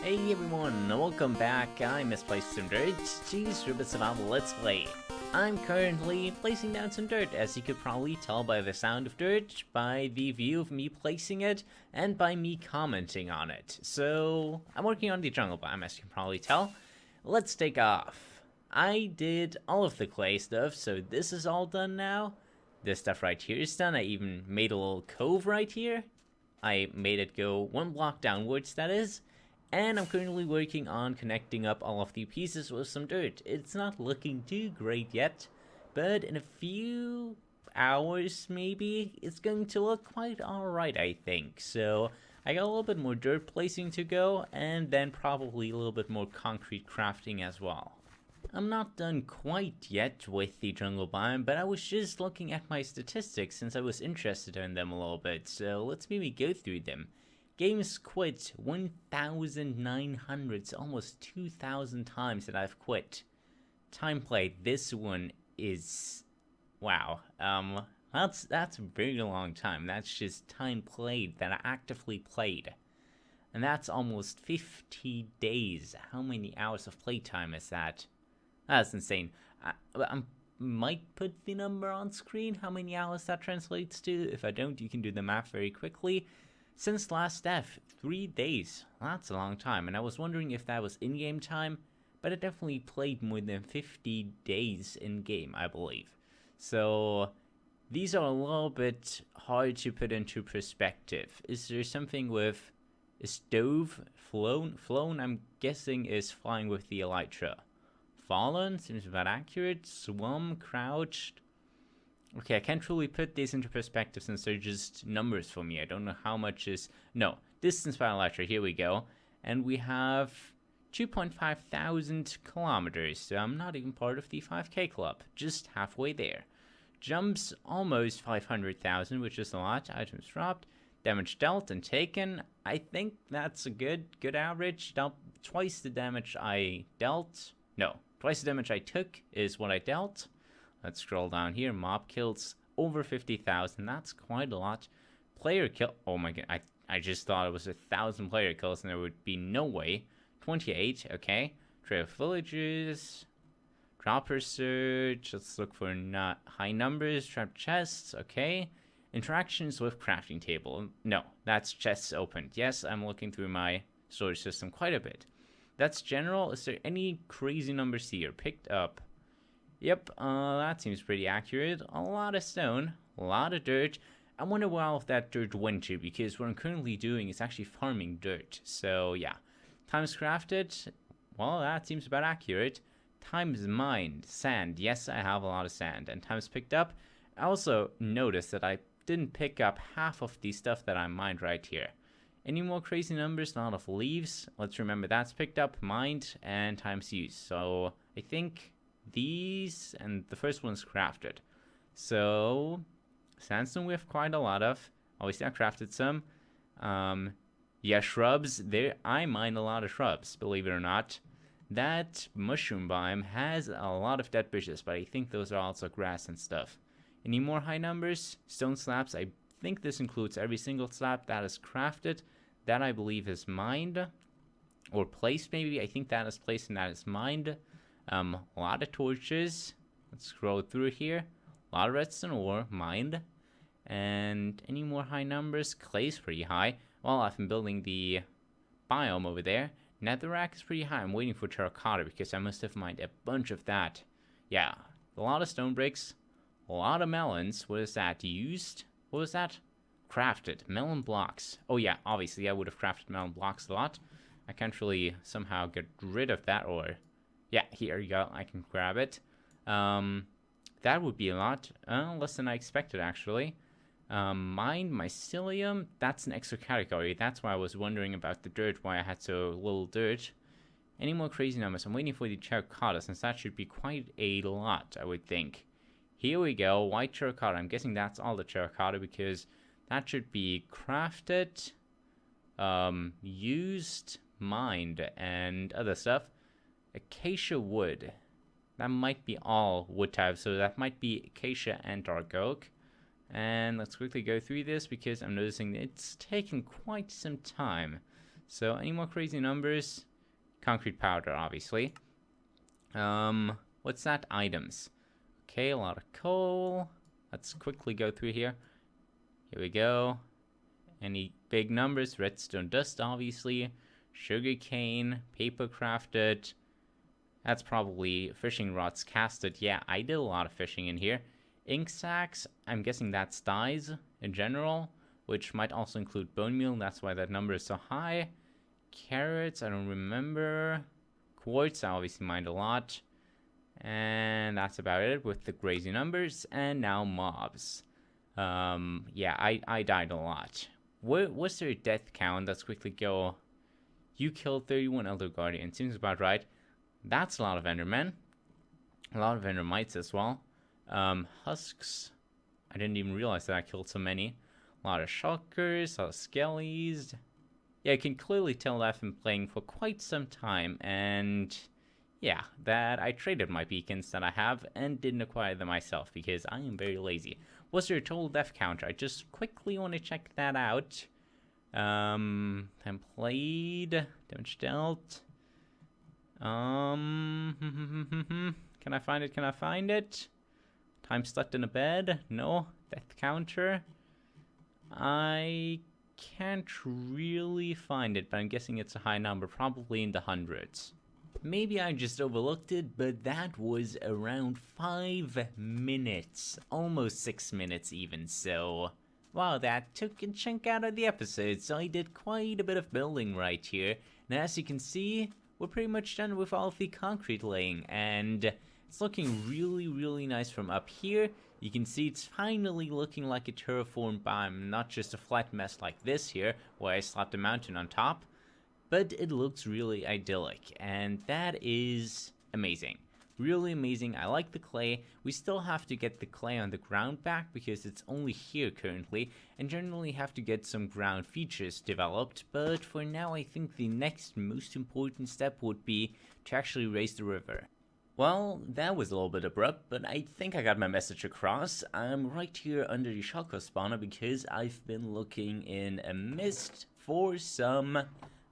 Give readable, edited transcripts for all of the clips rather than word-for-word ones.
Hey everyone, welcome back. I misplaced some dirt to Scribit Survival Let's Play. I'm currently placing down some dirt, as you could probably tell by the sound of dirt, by the view of me placing it, and by me commenting on it. So, I'm working on the jungle biome, as you can probably tell. Let's take off. I did all of the clay stuff, so this is all done now. This stuff right here is done. I even made a little cove right here. I made it go one block downwards, that is. And I'm currently working on connecting up all of the pieces with some dirt. It's not looking too great yet, but in a few hours maybe, it's going to look quite alright, I think. So I got a little bit more dirt placing to go, and then probably a little bit more concrete crafting as well. I'm not done quite yet with the jungle biome, but I was just looking at my statistics since I was interested in them a little bit, so let's maybe go through them. Games quit 1,900, so almost 2,000 times that I've quit. Time played, this one is, wow, that's a very long time. That's just time played that I actively played. And that's almost 50 days. How many hours of playtime is that? That's insane. I might put the number on screen, how many hours that translates to. If I don't, you can do the math very quickly. Since last death, 3 days. That's a long time, and I was wondering if that was in-game time, but I definitely played more than 50 days in-game, I believe. So, these are a little bit hard to put into perspective. Is there something with stove, flown? Flown, I'm guessing, is flying with the elytra. Fallen, seems about accurate. Swum, crouched. Okay, I can't really put these into perspective since they're just numbers for me. I don't know how much is... No, distance by elytra, here we go. And we have 2.5 thousand kilometers, so I'm not even part of the 5k club. Just halfway there. Jumps, almost 500,000, which is a lot. Items dropped. Damage dealt and taken. I think that's a good average. Twice the damage I dealt. No, twice the damage I took is what I dealt. Let's scroll down here. Mob kills over 50,000. That's quite a lot. Player kill. Oh my god. I just thought it was 1,000 player kills, and there would be no way. 28. Okay. Trail of villagers. Dropper search. Let's look for not high numbers. Trapped chests. Okay. Interactions with crafting table. No, that's chests opened. Yes, I'm looking through my storage system quite a bit. That's general. Is there any crazy numbers here? Picked up. Yep, that seems pretty accurate. A lot of stone, a lot of dirt. I wonder where all of that dirt went to, because what I'm currently doing is actually farming dirt. So, yeah. Times crafted, well, that seems about accurate. Times mined, sand. Yes, I have a lot of sand. And times picked up. I also noticed that I didn't pick up half of the stuff that I mined right here. Any more crazy numbers? A lot of leaves. Let's remember that's picked up, mined, and times used. So, I think... these, and the first one's crafted. So, sandstone we have quite a lot of. Obviously, I crafted some. Yeah, shrubs. There, I mine a lot of shrubs, believe it or not. That mushroom biome has a lot of dead bushes, but I think those are also grass and stuff. Any more high numbers? Stone slabs. I think this includes every single slab that is crafted. That, I believe, is mined. Or placed, maybe. I think that is placed and that is mined. A lot of torches. Let's scroll through here. A lot of redstone ore, mined. And any more high numbers? Clay's pretty high. Well, I've been building the biome over there. Netherrack is pretty high. I'm waiting for terracotta because I must have mined a bunch of that. Yeah, a lot of stone bricks. A lot of melons. What is that? Used? What was that? Crafted. Melon blocks. Oh yeah, obviously I would have crafted melon blocks a lot. I can't really somehow get rid of that ore. Yeah, here you go. I can grab it. That would be a lot. Less than I expected, actually. Mine, mycelium, that's an extra category. That's why I was wondering about the dirt, why I had so little dirt. Any more crazy numbers? I'm waiting for the terracotta, since that should be quite a lot, I would think. Here we go. White terracotta. I'm guessing that's all the terracotta, because that should be crafted, used, mined, and other stuff. Acacia wood. That might be all wood types, so that might be acacia and dark oak. And let's quickly go through this because I'm noticing it's taken quite some time. So any more crazy numbers? Concrete powder, obviously. What's that? Items. Okay, a lot of coal. Let's quickly go through here. Here we go. Any big numbers? Redstone dust, obviously. Sugarcane, paper crafted. That's probably fishing rods casted. Yeah, I did a lot of fishing in here. Ink sacks, I'm guessing that's dyes in general, which might also include bone meal. That's why that number is so high. Carrots, I don't remember. Quartz, I obviously mined a lot. And that's about it with the crazy numbers. And now mobs. Yeah, I died a lot. What's their death count? Let's quickly go. You killed 31 Elder Guardians. Seems about right. That's a lot of Endermen. A lot of Endermites as well. Husks. I didn't even realize that I killed so many. A lot of Shulkers, a lot of Skellies. Yeah, I can clearly tell that I've been playing for quite some time. And yeah, that I traded my beacons that I have and didn't acquire them myself because I am very lazy. What's their total death count? I just quickly want to check that out. Time played, damage dealt. Can I find it? Can I find it? Time slept in a bed? No. Death counter? I can't really find it, but I'm guessing it's a high number, probably in the hundreds. Maybe I just overlooked it, but that was around 5 minutes. Almost 6 minutes even, so... Wow, that took a chunk out of the episode, so I did quite a bit of building right here. And as you can see, we're pretty much done with all of the concrete laying, and it's looking really, really nice from up here. You can see it's finally looking like a terraformed biome, not just a flat mess like this here, where I slapped a mountain on top. But it looks really idyllic, and that is amazing. Really amazing. I like the clay. We still have to get the clay on the ground back because it's only here currently, and generally have to get some ground features developed. But for now, I think the next most important step would be to actually raise the river. Well, that was a little bit abrupt, but I think I got my message across. I'm right here under the shulker spawner because I've been looking in a mist for some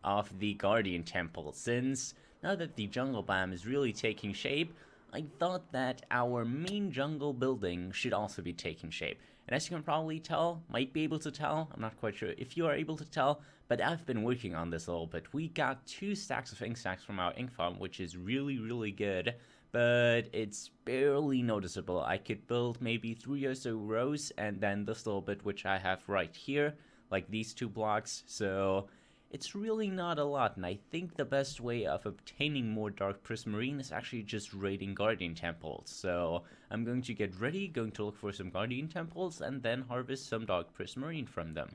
of the Guardian Temple, since now that the jungle biome is really taking shape, I thought that our main jungle building should also be taking shape. And as you can probably tell, might be able to tell, I'm not quite sure if you are able to tell, but I've been working on this a little bit. We got 2 stacks of ink sacks from our ink farm, which is really, really good, but it's barely noticeable. I could build maybe 3 or so rows, and then this little bit which I have right here, like these 2 blocks, so it's really not a lot, and I think the best way of obtaining more dark prismarine is actually just raiding Guardian Temples. So I'm going to get ready, going to look for some Guardian Temples, and then harvest some dark prismarine from them.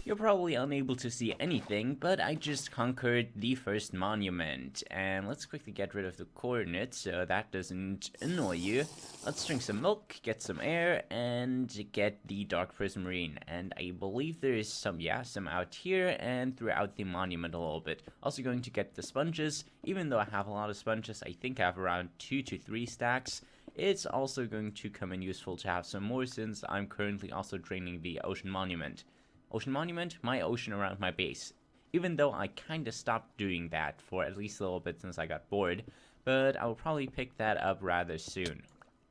You're probably unable to see anything, but I just conquered the first monument. And let's quickly get rid of the coordinates so that doesn't annoy you. Let's drink some milk, get some air, and get the dark prismarine. And I believe there is some out here and throughout the monument a little bit. Also going to get the sponges. Even though I have a lot of sponges, I think I have around 2 to 3 stacks. It's also going to come in useful to have some more since I'm currently also draining the ocean monument. Ocean monument, my ocean around my base. Even though I kinda stopped doing that for at least a little bit since I got bored, but I will probably pick that up rather soon.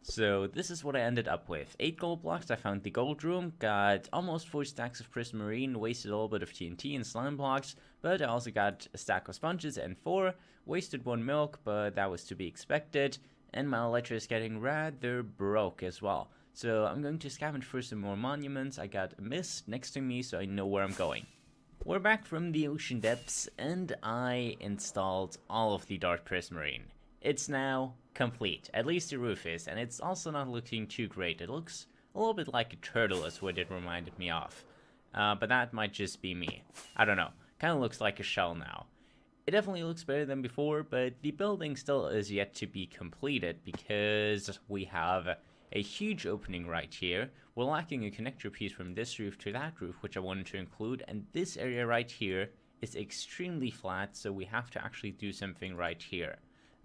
So this is what I ended up with. 8 gold blocks, I found the gold room, got almost 4 stacks of prismarine, wasted a little bit of TNT and slime blocks, but I also got a stack of sponges and 4, wasted 1 milk, but that was to be expected, and my elytra is getting rather broke as well. So I'm going to scavenge for some more monuments. I got a mist next to me so I know where I'm going. We're back from the ocean depths and I installed all of the dark prismarine. It's now complete, at least the roof is, and it's also not looking too great. It looks a little bit like a turtle is what it reminded me of. But that might just be me. I don't know, kind of looks like a shell now. It definitely looks better than before, but the building still is yet to be completed because we have a huge opening right here. We're lacking a connector piece from this roof to that roof, which I wanted to include, and this area right here is extremely flat, so we have to actually do something right here.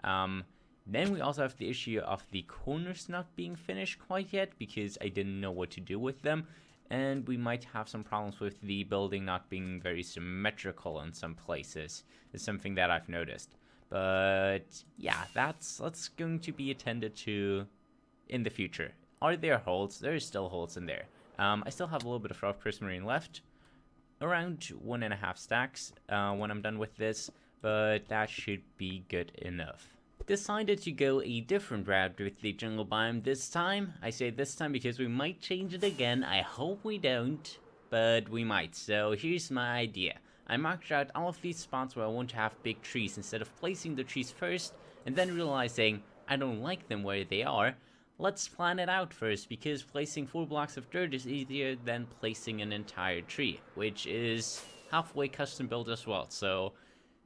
Then we also have the issue of the corners not being finished quite yet, because I didn't know what to do with them, and we might have some problems with the building not being very symmetrical in some places. Is something that I've noticed. But yeah, that's going to be attended to in the future. Are there holes? There are still holes in there. I still have a little bit of rough prismarine left, around 1.5 stacks when I'm done with this, but that should be good enough. Decided to go a different route with the jungle biome this time. I say this time because we might change it again. I hope we don't, but we might. So here's my idea. I marked out all of these spots where I want to have big trees instead of placing the trees first and then realizing I don't like them where they are. Let's plan it out first, because placing 4 blocks of dirt is easier than placing an entire tree, which is halfway custom built as well. So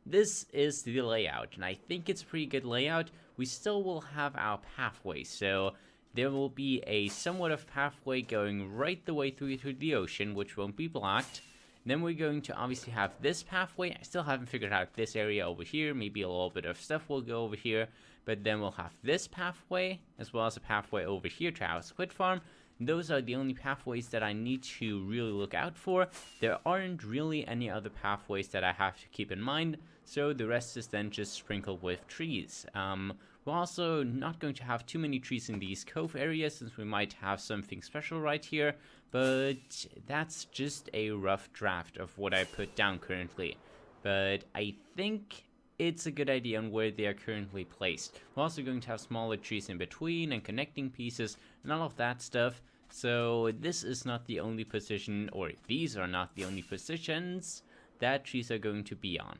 this is the layout, and I think it's a pretty good layout. We still will have our pathway, so there will be a somewhat of pathway going right the way through to the ocean, which won't be blocked. Then we're going to obviously have this pathway. I still haven't figured out this area over here. Maybe a little bit of stuff will go over here. But then we'll have this pathway, as well as a pathway over here to our squid farm. Those are the only pathways that I need to really look out for. There aren't really any other pathways that I have to keep in mind. So the rest is then just sprinkled with trees. We're also not going to have too many trees in these cove areas, since we might have something special right here. But that's just a rough draft of what I put down currently. But I think it's a good idea on where they are currently placed. We're also going to have smaller trees in between and connecting pieces and all of that stuff. So this is not the only position, or these are not the only positions that trees are going to be on.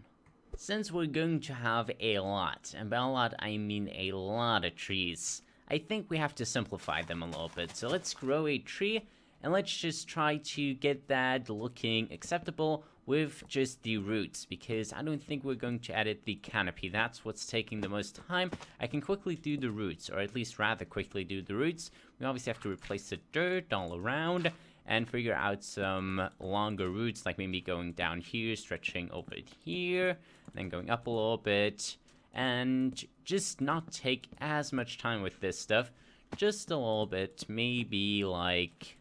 Since we're going to have a lot, and by a lot I mean a lot of trees, I think we have to simplify them a little bit. So let's grow a tree, and let's just try to get that looking acceptable with just the roots, because I don't think we're going to edit the canopy. That's what's taking the most time. I can quickly do the roots, or at least rather quickly do the roots. We obviously have to replace the dirt all around and figure out some longer roots, like maybe going down here, stretching over here, then going up a little bit, and just not take as much time with this stuff. Just a little bit, maybe like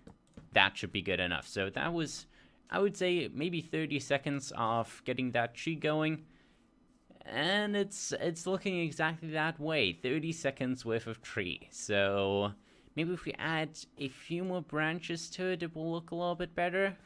that should be good enough. So that was, I would say, maybe 30 seconds of getting that tree going, and it's looking exactly that way. 30 seconds worth of tree. So maybe if we add a few more branches to it, it will look a little bit better.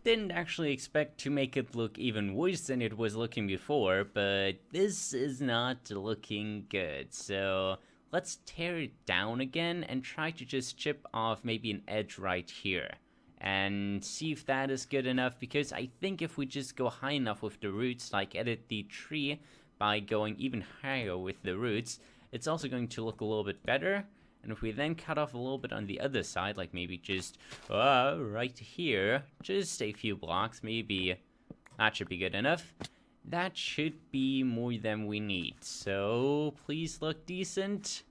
Didn't actually expect to make it look even worse than it was looking before, but this is not looking good. So let's tear it down again and try to just chip off maybe an edge right here and see if that is good enough, because I think if we just go high enough with the roots, like edit the tree by going even higher with the roots, it's also going to look a little bit better. And if we then cut off a little bit on the other side, like maybe just right here, just a few blocks, maybe that should be good enough. That should be more than we need. So please look decent.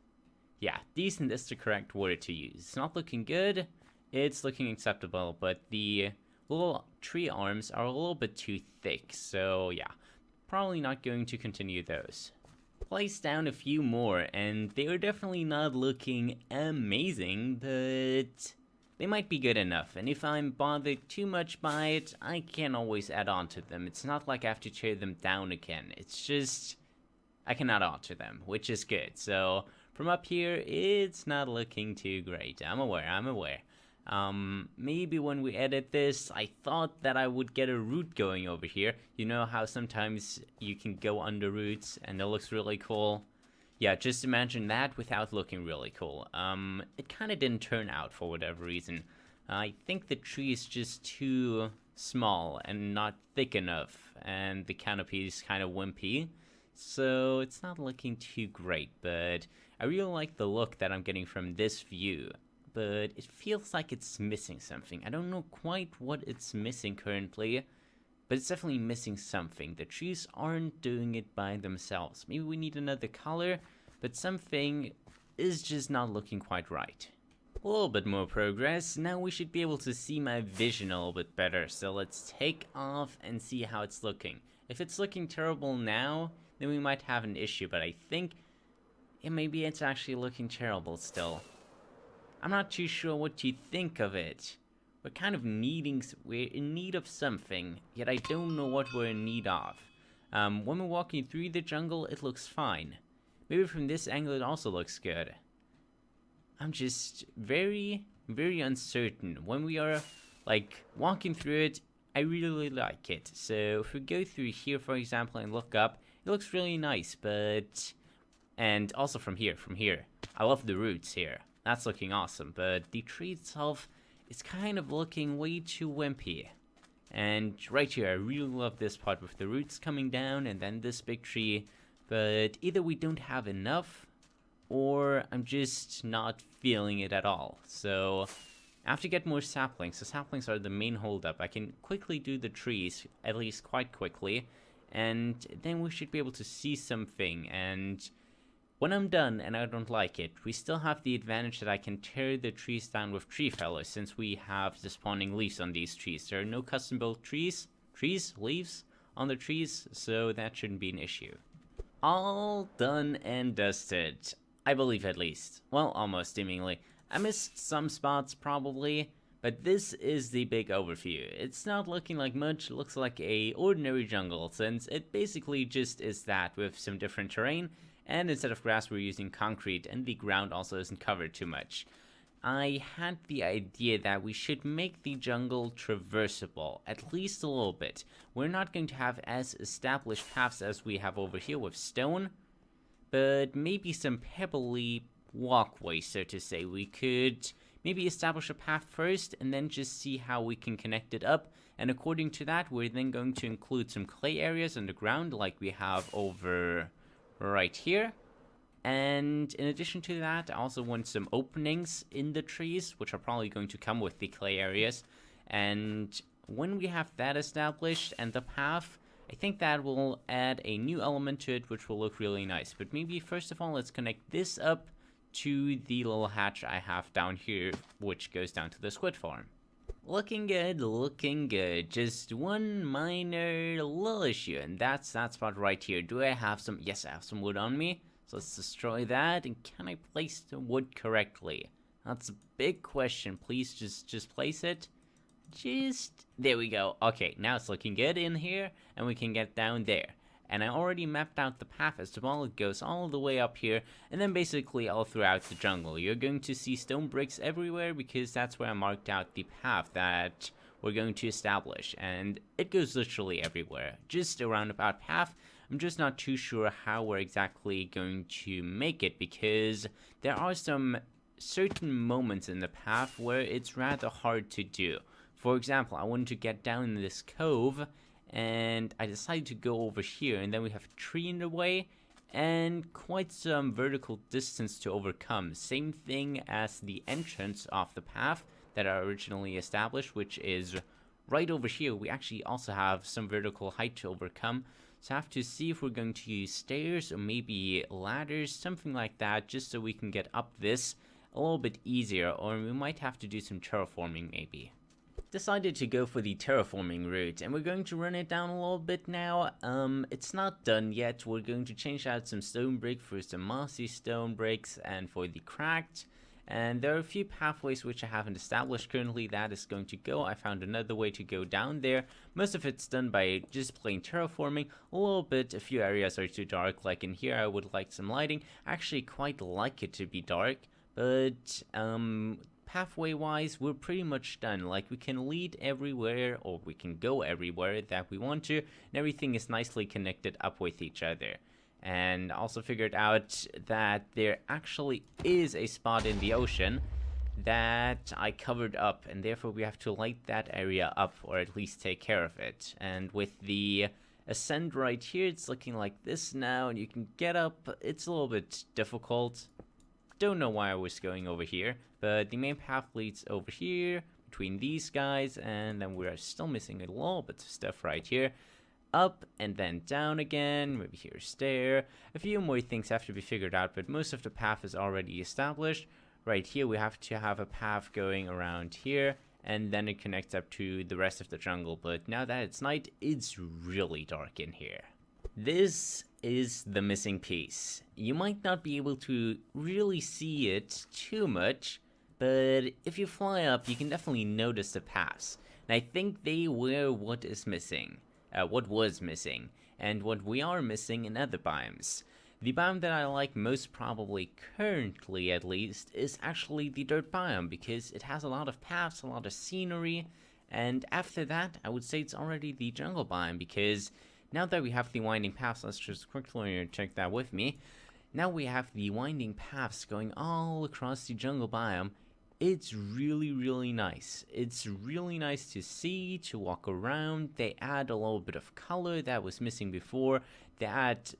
Yeah, decent is the correct word to use. It's not looking good, it's looking acceptable, but the little tree arms are a little bit too thick. So yeah, probably not going to continue those. Place down a few more, and they are definitely not looking amazing, but they might be good enough. And if I'm bothered too much by it, I can always add on to them. It's not like I have to tear them down again. It's just I can add on to them, which is good. So from up here, it's not looking too great. I'm aware. Maybe when we edit this, I thought that I would get a root going over here. You know how sometimes you can go under roots and it looks really cool? Yeah, just imagine that without looking really cool. It kind of didn't turn out for whatever reason. I think the tree is just too small and not thick enough, and the canopy is kind of wimpy. So it's not looking too great, but I really like the look that I'm getting from this view. But it feels like it's missing something. I don't know quite what it's missing currently, but it's definitely missing something. The trees aren't doing it by themselves. Maybe we need another color, but something is just not looking quite right. A little bit more progress. Now we should be able to see my vision a little bit better. So let's take off and see how it's looking. If it's looking terrible now, then we might have an issue, but I think maybe it's actually looking terrible still. I'm not too sure what you think of it. we're kind of we're in need of something, yet I don't know what we're in need of. When we're walking through the jungle, it looks fine. Maybe from this angle it also looks good. I'm just very, very uncertain. When we are, like, walking through it, I really like it. So if we go through here, for example, and look up, it looks really nice, but... And also from here. I love the roots here. That's looking awesome, but the tree itself is kind of looking way too wimpy. And right here, I really love this part with the roots coming down and then this big tree, but either we don't have enough, or I'm just not feeling it at all. So I have to get more saplings. The saplings are the main holdup. I can quickly do the trees, at least quite quickly, and then we should be able to see something. And when I'm done and I don't like it, we still have the advantage that I can tear the trees down with tree fellers, since we have the spawning leaves on these trees. There are no custom built leaves on the trees, so that shouldn't be an issue. All done and dusted. I believe, at least. Well, almost, seemingly. I missed some spots, probably, but this is the big overview. It's not looking like much, it looks like a ordinary jungle, since it basically just is that, with some different terrain, and instead of grass we're using concrete, and the ground also isn't covered too much. I had the idea that we should make the jungle traversable, at least a little bit. We're not going to have as established paths as we have over here with stone, but maybe some pebbly walkways, so to say. We could maybe establish a path first, and then just see how we can connect it up, and according to that, we're then going to include some clay areas on the ground, like we have over right here. And in addition to that, I also want some openings in the trees, which are probably going to come with the clay areas. And when we have that established and the path, I think that will add a new element to it, which will look really nice. But maybe first of all, let's connect this up to the little hatch I have down here, which goes down to the squid farm. Looking good, looking good. Just one minor little issue, and that's that spot right here. Do I have some? Yes, I have some wood on me. So let's destroy that, and can I place the wood correctly? That's a big question. Please just place it. There we go. Okay, now it's looking good in here, and we can get down there. And I already mapped out the path as well. It goes all the way up here, and then basically all throughout the jungle. You're going to see stone bricks everywhere, because that's where I marked out the path that we're going to establish. And it goes literally everywhere. Just a roundabout path. I'm just not too sure how we're exactly going to make it, because there are some certain moments in the path where it's rather hard to do. For example, I wanted to get down in this cove, and I decided to go over here, and then we have a tree in the way, and quite some vertical distance to overcome. Same thing as the entrance of the path that I originally established, which is right over here. We actually also have some vertical height to overcome. So I have to see if we're going to use stairs or maybe ladders, something like that, just so we can get up this a little bit easier, or we might have to do some terraforming maybe. Decided to go for the terraforming route, and we're going to run it down a little bit now. It's not done yet. We're going to change out some stone brick for some mossy stone bricks and for the cracked. And there are a few pathways which I haven't established currently. That is going to go. I found another way to go down there. Most of it's done by just plain terraforming. A little bit, a few areas are too dark, like in here I would like some lighting. I actually quite like it to be dark, but pathway wise we're pretty much done. Like, we can lead everywhere, or we can go everywhere that we want to, and everything is nicely connected up with each other. And also figured out that there actually is a spot in the ocean that I covered up, and therefore we have to light that area up, or at least take care of it. And with the ascent right here, it's looking like this now, and you can get up. It's a little bit difficult. Don't know why I was going over here, but the main path leads over here between these guys, and then we are still missing a little bit of stuff right here. Up and then down again, maybe here a stair. A few more things have to be figured out, but most of the path is already established. Right here we have to have a path going around here, and then it connects up to the rest of the jungle. But now that it's night, it's really dark in here. This is the missing piece. You might not be able to really see it too much, but if you fly up, you can definitely notice the paths. And I think they were what was missing, and what we are missing in other biomes. The biome that I like most probably currently at least is actually the dirt biome because it has a lot of paths, a lot of scenery, and after that I would say it's already the jungle biome because now that we have the winding paths, let's just quickly check that with me. Now we have the winding paths going all across the jungle biome. It's really nice. It's really nice to see, to walk around. They add a little bit of color that was missing before. They add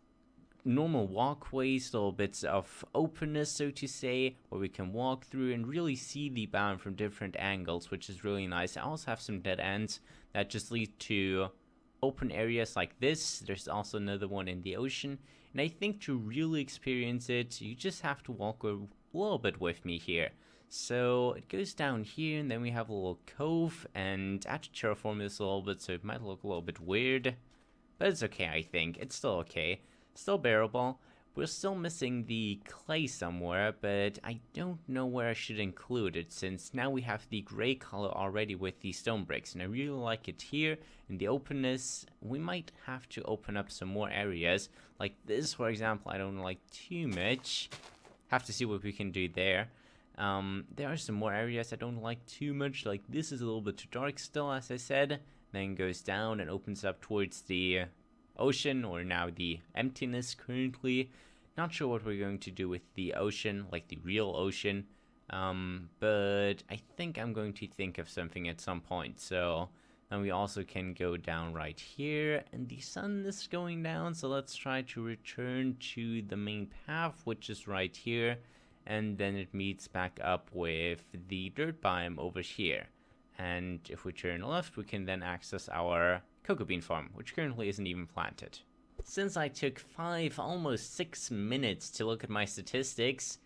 normal walkways, little bits of openness, so to say, where we can walk through and really see the biome from different angles, which is really nice. I also have some dead ends that just lead to open areas like this. There's also another one in the ocean, and I think to really experience it, you just have to walk a little bit with me here. So it goes down here, and then we have a little cove, and I have to terraform this a little bit, so it might look a little bit weird, but it's okay. I think it's still okay. Still bearable. We're still missing the clay somewhere, but I don't know where I should include it since now we have the gray color already with the stone bricks, and I really like it here in the openness. We might have to open up some more areas like this, for example. I don't like too much. Have to see what we can do there. There are some more areas I don't like too much, like this is a little bit too dark still, as I said. Then goes down and opens up towards the ocean, or now the emptiness currently. Not sure what we're going to do with the ocean, like the real ocean, but I think I'm going to think of something at some point. So then we also can go down right here, and the sun is going down, so let's try to return to the main path, which is right here, and then it meets back up with the dirt biome over here. And if we turn left, we can then access our cocoa bean farm, which currently isn't even planted. Since I took 5, almost 6 minutes to look at my statistics,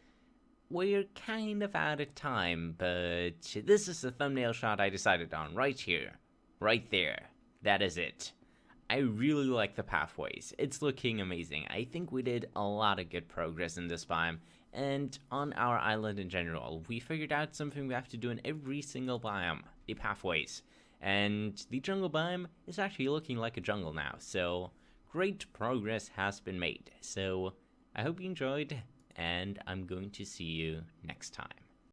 we're kind of out of time, but this is the thumbnail shot I decided on right here, right there. That is it. I really like the pathways. It's looking amazing. I think we did a lot of good progress in this biome, and on our island in general. We figured out something we have to do in every single biome, the pathways. And the jungle biome is actually looking like a jungle now, so great progress has been made. So I hope you enjoyed, and I'm going to see you next time.